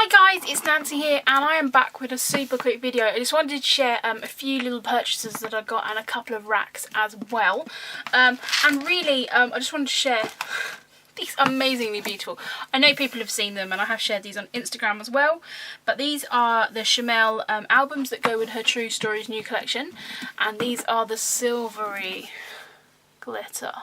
Hi guys, it's Nancy here and I am back with a super quick video. I just wanted to share a few little purchases that I got and a couple of racks as well. I just wanted to share these amazingly beautiful. I know people have seen them and I have shared these on Instagram as well, but these are the Chamel albums that go with her True Stories new collection, and these are the silvery glitter,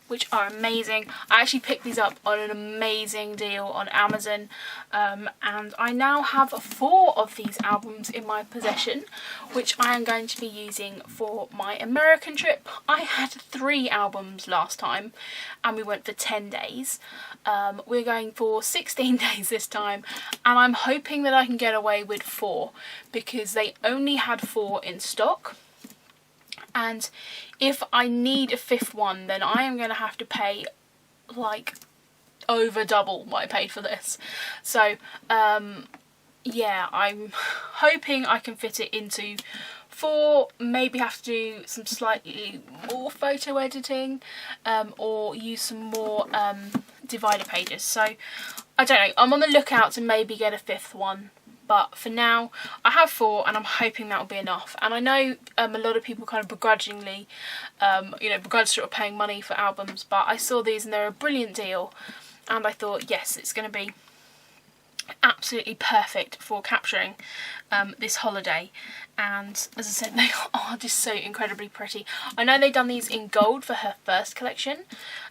which are amazing. I actually picked these up on an amazing deal on Amazon, and I now have 4 of these albums in my possession, which I am going to be using for my American trip. I had 3 albums last time and we went for 10 days. We're going for 16 days this time, and I'm hoping that I can get away with 4 because they only had 4 in stock. And if I need a 5th one, then I am going to have to pay like over double what I paid for this. So yeah, I'm hoping I can fit it into 4, maybe have to do some slightly more photo editing, or use some more divider pages. So I don't know, I'm on the lookout to maybe get a 5th one. But for now, I have 4 and I'm hoping that'll be enough. And I know a lot of people kind of begrudgingly, begrudge sort of paying money for albums. But I saw these and they're a brilliant deal. And I thought, yes, it's going to be absolutely perfect for capturing this holiday. And as I said, they are just so incredibly pretty. I know they've done these in gold for her first collection,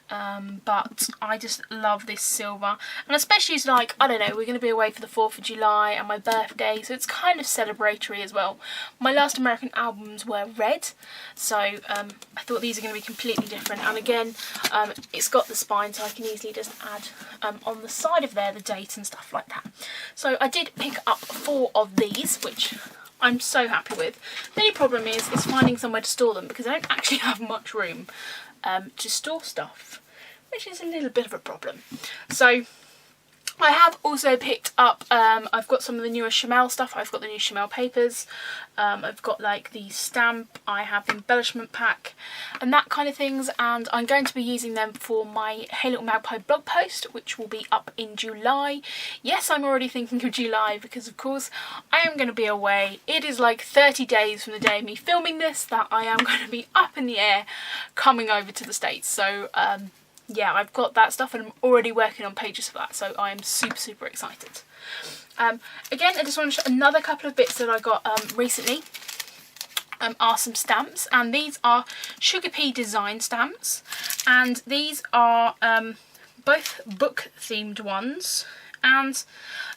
but I just love this silver, and especially it's like, I don't know, we're going to be away for the 4th of July and my birthday, so it's kind of celebratory as well. My last American albums were red, so I thought these are going to be completely different. And again, it's got the spine, so I can easily just add on the side of there the date and stuff like that. So I did pick up 4 of these, which I'm so happy with. The only problem is finding somewhere to store them, because I don't actually have much room to store stuff, which is a little bit of a problem. So I have also picked up, I've got some of the newer Chamel stuff. I've got the new Chamel papers, I've got like the stamp, I have the embellishment pack and that kind of things, and I'm going to be using them for my Hey Little Magpie blog post, which will be up in July. Yes, I'm already thinking of July because of course I am going to be away. It is like 30 days from the day of me filming this that I am going to be up in the air coming over to the States. So yeah, I've got that stuff and I'm already working on pages for that, so I am super excited. Again, I just want to show another couple of bits that I got recently. Are some stamps, and these are Sugar Pea design stamps, and these are both book themed ones, and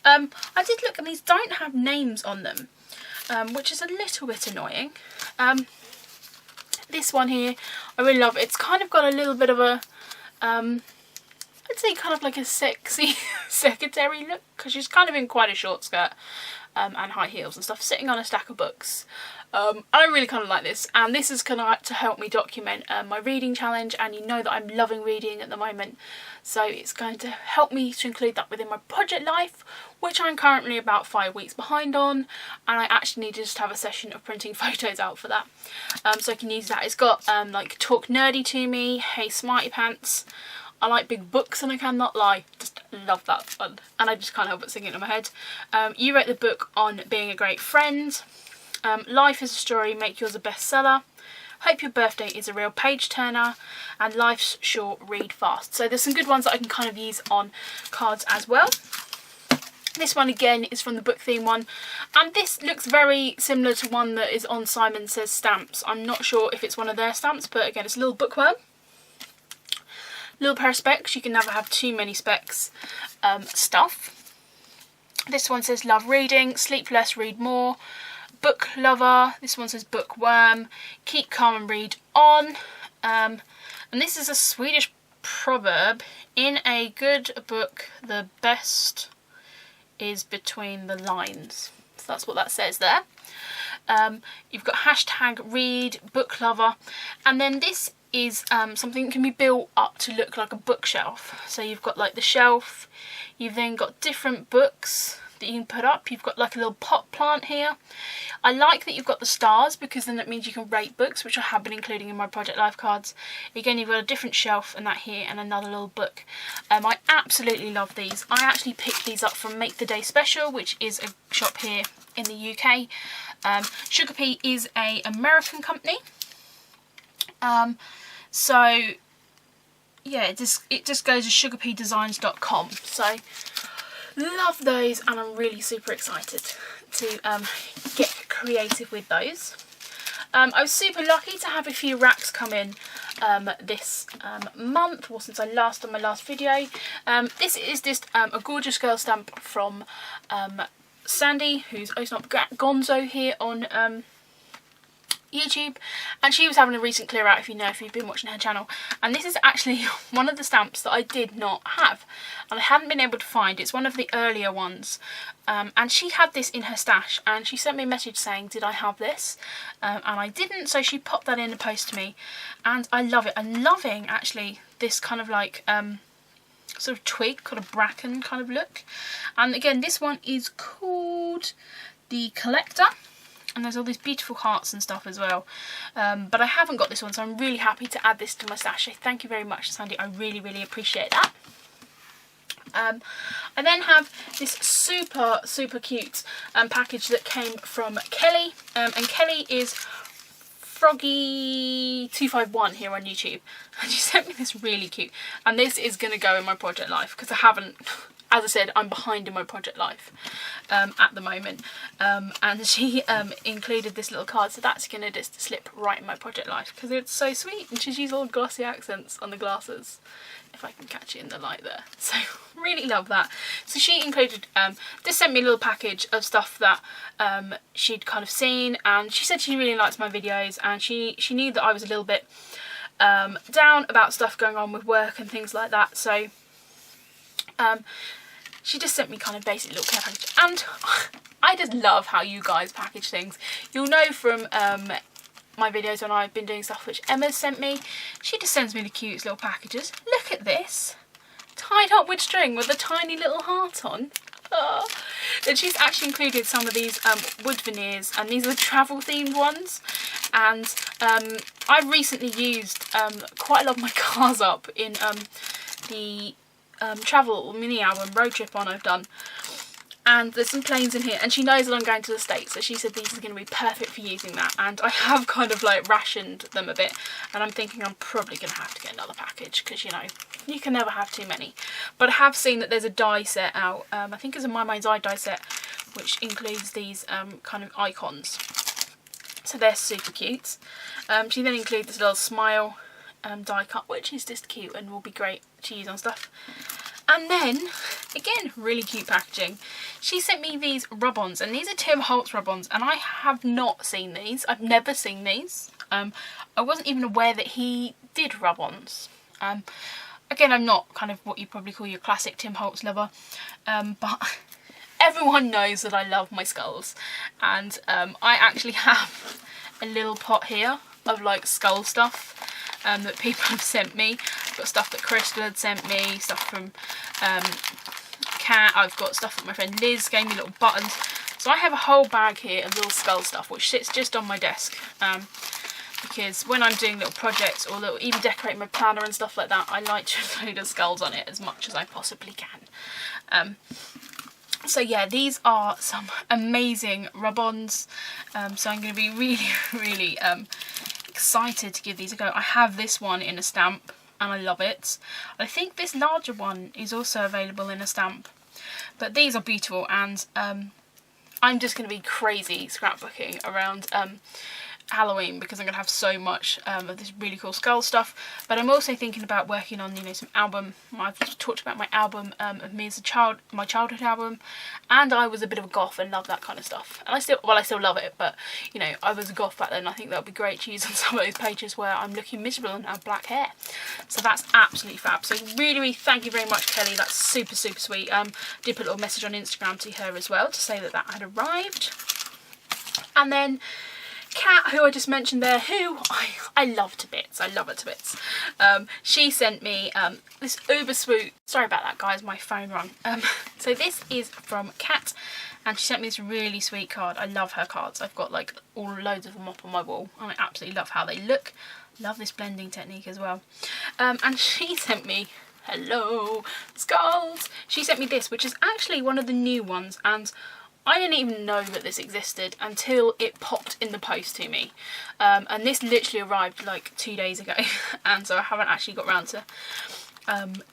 I did look and these don't have names on them, which is a little bit annoying. This one here, I really love. It's kind of got a little bit of a I'd say kind of like a sexy secretary look, because she's kind of in quite a short skirt and high heels and stuff, sitting on a stack of books. I really kind of like this, and this is kind of to help me document my reading challenge, and you know that I'm loving reading at the moment, so it's going to help me to include that within my project life, which I'm currently about 5 weeks behind on, and I actually need to just have a session of printing photos out for that, so I can use that. It's got like Talk Nerdy to Me, Hey Smarty Pants, I like big books and I cannot lie, just love that one, and I just can't help but sing it in my head. You wrote the book on being a great friend, Life is a Story, Make Yours a Bestseller, Hope Your Birthday is a Real Page Turner, and Life's Short, Read Fast. So there's some good ones that I can kind of use on cards as well. This one again is from the book theme one, and this looks very similar to one that is on Simon Says Stamps. I'm not sure if it's one of their stamps, but again, it's a little bookworm. Little pair of specs, you can never have too many specs stuff. This one says Love Reading, Sleep Less, Read More, Book Lover. This one says Bookworm, Keep Calm and Read On. And this is a Swedish proverb: in a good book the best is between the lines. So that's what that says there. You've got hashtag read, book lover, and then this is something that can be built up to look like a bookshelf. So you've got like the shelf, you've then got different books that you can put up. You've got like a little pot plant here. I like that you've got the stars, because then that means you can rate books, which I have been including in my Project Life cards. Again, you've got a different shelf and that here, and another little book. I absolutely love these. I actually picked these up from Make the Day Special, which is a shop here in the UK. Sugar Pea is an American company. So yeah, it just goes to sugarpeadesigns.com. So love those, and I'm really super excited to get creative with those. I was super lucky to have a few racks come in this month, or since I last done my last video. This is just a gorgeous girl stamp from Sandy, who's Oh It's Not Gonzo here on YouTube, and she was having a recent clear out, if you've been watching her channel, and this is actually one of the stamps that I did not have and I hadn't been able to find. It's one of the earlier ones, and she had this in her stash, and she sent me a message saying did I have this, and I didn't, so she popped that in the post to me, and I love it. I'm loving actually this kind of like sort of twig, kind of bracken kind of look. And again, this one is called The Collector, and there's all these beautiful hearts and stuff as well, but I haven't got this one, so I'm really happy to add this to my stash. So thank you very much, Sandy, I really appreciate that. I then have this super cute package that came from Kelly, and Kelly is Froggy251 here on YouTube, and she sent me this really cute, and this is going to go in my Project Life, because I haven't, as I said, I'm behind in my Project Life at the moment, and she included this little card, so that's going to just slip right in my Project Life, because it's so sweet, and she's used all glossy accents on the glasses, if I can catch it in the light there, so really love that. So she included, just sent me a little package of stuff that she'd kind of seen, and she said she really likes my videos, and she knew that I was a little bit down about stuff going on with work and things like that, so she just sent me kind of basic little care package, and I just love how you guys package things. You'll know from my videos when I've been doing stuff which Emma's sent me, she just sends me the cutest little packages. Look at this, tied up with string with a tiny little heart on. Oh. And she's actually included some of these wood veneers, and these are the travel themed ones, and I've recently used quite a lot of my cars up in the travel mini album road trip one I've done, and there's some planes in here, and she knows that I'm going to the States, so she said these are going to be perfect for using that, and I have kind of like rationed them a bit, and I'm thinking I'm probably going to have to get another package, because you know, you can never have too many. But I have seen that there's a die set out, I think it's a My Mind's Eye die set, which includes these kind of icons, so they're super cute. She then included this little smile die cut, which is just cute and will be great to use on stuff. And then, again, really cute packaging. She sent me these rub-ons, and these are Tim Holtz rub-ons, and I have not seen these. I've never seen these. I wasn't even aware that he did rub-ons. Again, I'm not kind of what you probably call your classic Tim Holtz lover, but everyone knows that I love my skulls, and I actually have a little pot here of like skull stuff that people have sent me. I've got stuff that Crystal had sent me, stuff from Kat, I've got stuff that my friend Liz gave me, little buttons. So I have a whole bag here of little skull stuff, which sits just on my desk, because when I'm doing little projects or even decorating my planner and stuff like that, I like to include the skulls on it as much as I possibly can. So yeah, these are some amazing rub-ons, so I'm going to be really excited to give these a go. I have this one in a stamp, and I love it. I think this larger one is also available in a stamp, but these are beautiful, and I'm just going to be crazy scrapbooking around Halloween, because I'm going to have so much of this really cool skull stuff. But I'm also thinking about working on, you know, some album. I've talked about my album of me as a child, my childhood album, and I was a bit of a goth and love that kind of stuff. And I still love it, but you know, I was a goth back then. I think that would be great to use on some of those pages where I'm looking miserable and have black hair. So that's absolutely fab. So really thank you very much, Kelly. That's super sweet. Did put a little message on Instagram to her as well to say that that had arrived. And then Kat, who I just mentioned there, who I love to bits. I love her to bits. She sent me this uber swoop. Sorry about that, guys. My phone rang. So this is from Kat, and she sent me this really sweet card. I love her cards. I've got like loads of them up on my wall, and I absolutely love how they look. Love this blending technique as well. And she sent me, hello, skulls. She sent me this, which is actually one of the new ones, and I didn't even know that this existed until it popped in the post to me. And this literally arrived like 2 days ago, and so I haven't actually got around to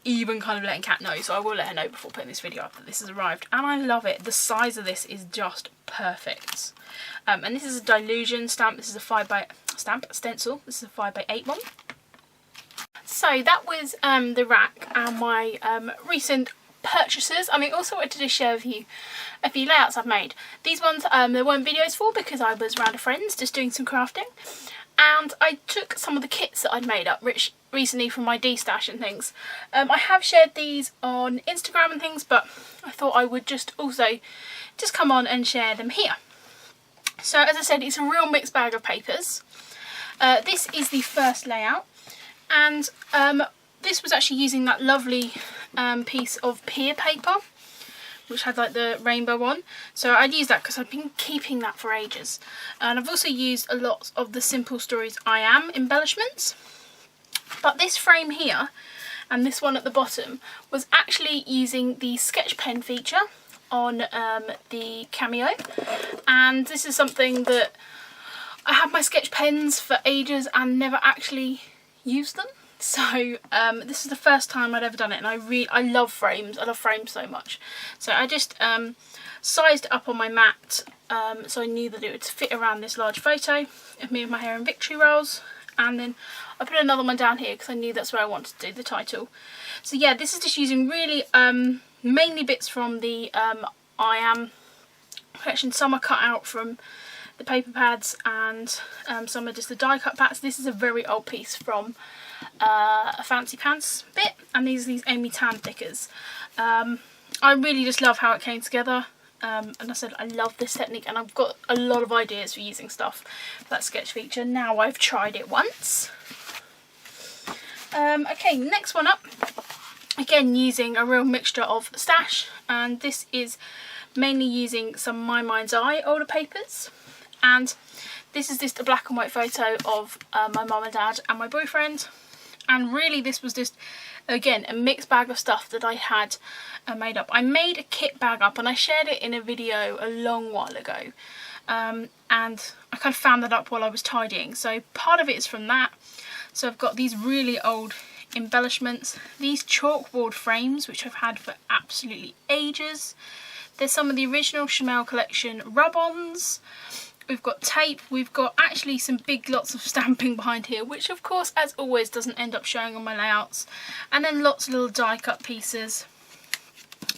even kind of letting Kat know, so I will let her know before putting this video up that this has arrived, and I love it. The size of this is just perfect. And this is a Dilution stamp. This is a 5x stamp stencil. This is a 5x8 one. So that was the RAK and my recent purchases. I mean, also wanted to just share with you a few layouts I've made. These ones there weren't videos for because I was around a friend's just doing some crafting, and I took some of the kits that I'd made up recently from my D-stash and things. I have shared these on Instagram and things, but I thought I would just also come on and share them here. So as I said, it's a real mixed bag of papers. This is the first layout, and this was actually using that lovely piece of Pier paper, which had like the rainbow on. So I'd use that because I've been keeping that for ages. And I've also used a lot of the Simple Stories I Am embellishments. But this frame here and this one at the bottom was actually using the sketch pen feature on the Cameo. And this is something that I had my sketch pens for ages and never actually used them. So this is the first time I'd ever done it, and I love frames. I love frames so much. So I just sized it up on my mat so I knew that it would fit around this large photo of me with my hair in victory rolls. And then I put another one down here because I knew that's where I wanted to do the title. So yeah, this is just using really mainly bits from the I Am collection. Some are cut out from the paper pads, and some are just the die cut pads. This is a very old piece from a Fancy Pants bit, and these are these Amy Tan thickers. I really just love how it came together, and I said I love this technique, and I've got a lot of ideas for using stuff for that sketch feature. Now I've tried it once. Okay, next one up, again using a real mixture of stash, and this is mainly using some My Mind's Eye older papers. And this is just a black and white photo of my mum and dad and my boyfriend, and really this was just, again, a mixed bag of stuff that I had made up. I made a kit bag up and I shared it in a video a long while ago, and I kind of found that up while I was tidying, so part of it is from that. So I've got these really old embellishments, these chalkboard frames which I've had for absolutely ages. There's some of the original Chanel collection rub-ons. We've got tape, we've got actually some big lots of stamping behind here, which of course, as always, doesn't end up showing on my layouts. And then lots of little die cut pieces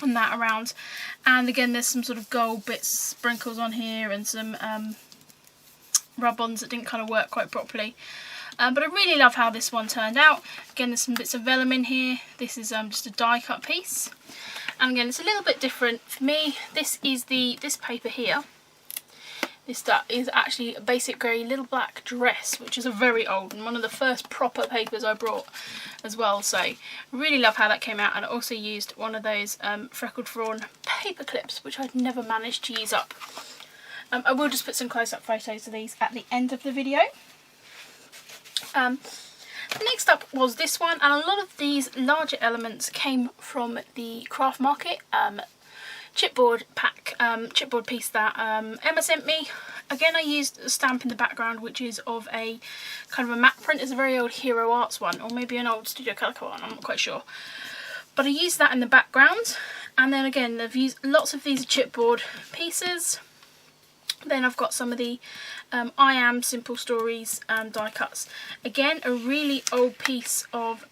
and that around. And again, there's some sort of gold bits, sprinkles on here, and some rub-ons that didn't kind of work quite properly. But I really love how this one turned out. Again, there's some bits of vellum in here. This is just a die cut piece. And again, it's a little bit different for me. This is this paper here. This is actually a basic grey little black dress, which is a very old and one of the first proper papers I brought as well. So I really love how that came out, and I also used one of those freckled fawn paper clips, which I'd never managed to use up. I will just put some close-up photos of these at the end of the video. Next up was this one, and a lot of these larger elements came from the Craft Market chipboard pack, chipboard piece that Emma sent me. Again, I used a stamp in the background, which is of a kind of a matte print. It's a very old Hero Arts one, or maybe an old Studio Calico one, I'm not quite sure. But I used that in the background, and then again, I've used lots of these chipboard pieces. Then I've got some of the I Am Simple Stories die cuts. Again, a really old piece of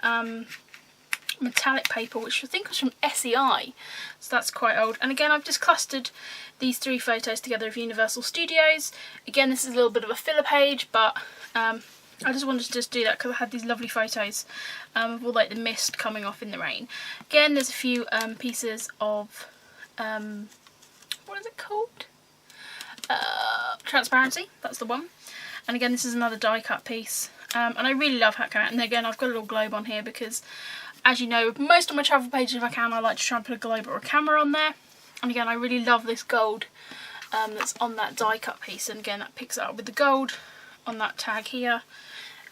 metallic paper, which I think was from SEI, so that's quite old. And again, I've just clustered these three photos together of Universal Studios. Again, this is a little bit of a filler page, but I just wanted to just do that because I had these lovely photos of all like the mist coming off in the rain. Again, there's a few pieces of what is it called? Transparency, that's the one. And again, this is another die cut piece. And I really love how it came out. And again, I've got a little globe on here because, as you know, most of my travel pages, if I can, I like to try and put a globe or a camera on there. And again, I really love this gold that's on that die cut piece. And again, that picks it up with the gold on that tag here.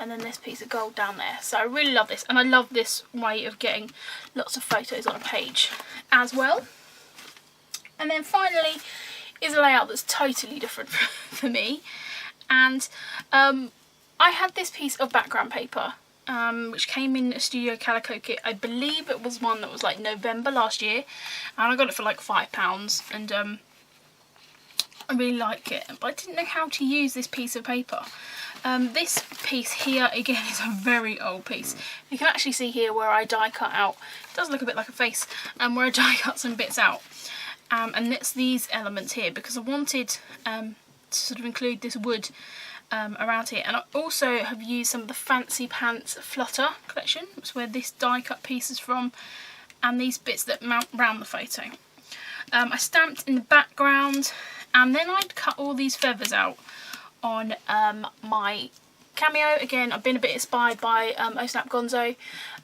And then this piece of gold down there. So I really love this. And I love this way of getting lots of photos on a page as well. And then finally is a layout that's totally different for me. And I had this piece of background paper, which came in a Studio Calico kit. I believe it was one that was like November last year, and I got it for like £5, and I really like it, but I didn't know how to use this piece of paper. This piece here, again, is a very old piece. You can actually see here where I die cut out, it does look a bit like a face, where I die cut some bits out. And it's these elements here, because I wanted to sort of include this wood around here. And I also have used some of the Fancy Pants Flutter collection, that's where this die cut piece is from, and these bits that mount round the photo. I stamped in the background, and then I'd cut all these feathers out on my Cameo. Again, I've been a bit inspired by Oh Snap Gonzo,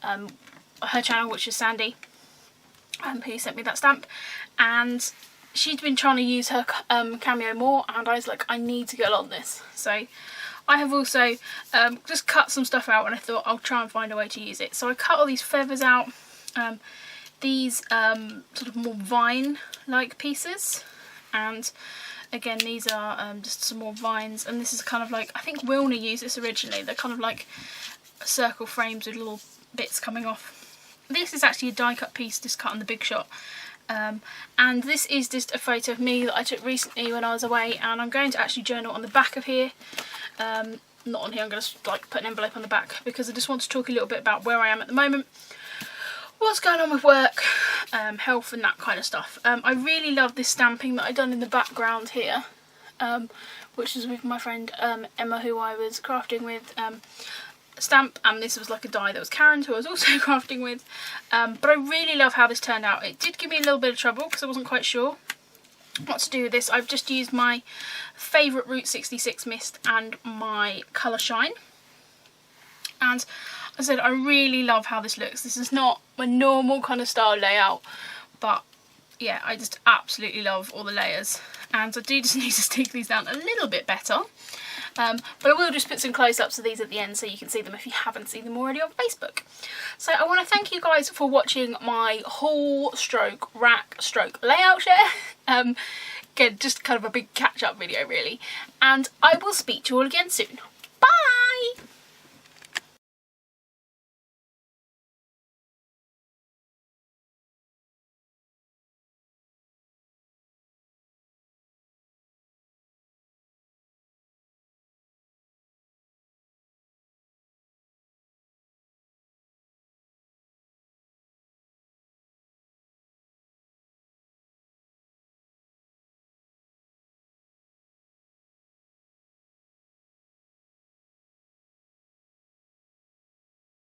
her channel, which is Sandy, who sent me that stamp, and she'd been trying to use her Cameo more, and I was like, I need to get on this. So I have also just cut some stuff out, and I thought I'll try and find a way to use it. So I cut all these feathers out, these sort of more vine-like pieces, and again, these are just some more vines, and this is kind of like, I think Wilner used this originally. They're kind of like circle frames with little bits coming off. This is actually a die cut piece just cut on the Big Shot. And this is just a photo of me that I took recently when I was away, and I'm going to actually journal on the back of here. Not on here, I'm going to like put an envelope on the back, because I just want to talk a little bit about where I am at the moment, what's going on with work, health and that kind of stuff. I really love this stamping that I've done in the background here, which is with my friend Emma, who I was crafting with. Stamp, and this was like a die that was Karen's, who I was also crafting with, but I really love how this turned out. It did give me a little bit of trouble because I wasn't quite sure what to do with this. I've just used my favourite Route 66 mist and my Colour Shine, and I said I really love how this looks. This is not my normal kind of style layout, but yeah, I just absolutely love all the layers, and I do just need to stick these down a little bit better. But I will just put some close-ups of these at the end so you can see them if you haven't seen them already on Facebook. So I want to thank you guys for watching my haul stroke rack stroke layout share. Again, just kind of a big catch-up video really. And I will speak to you all again soon.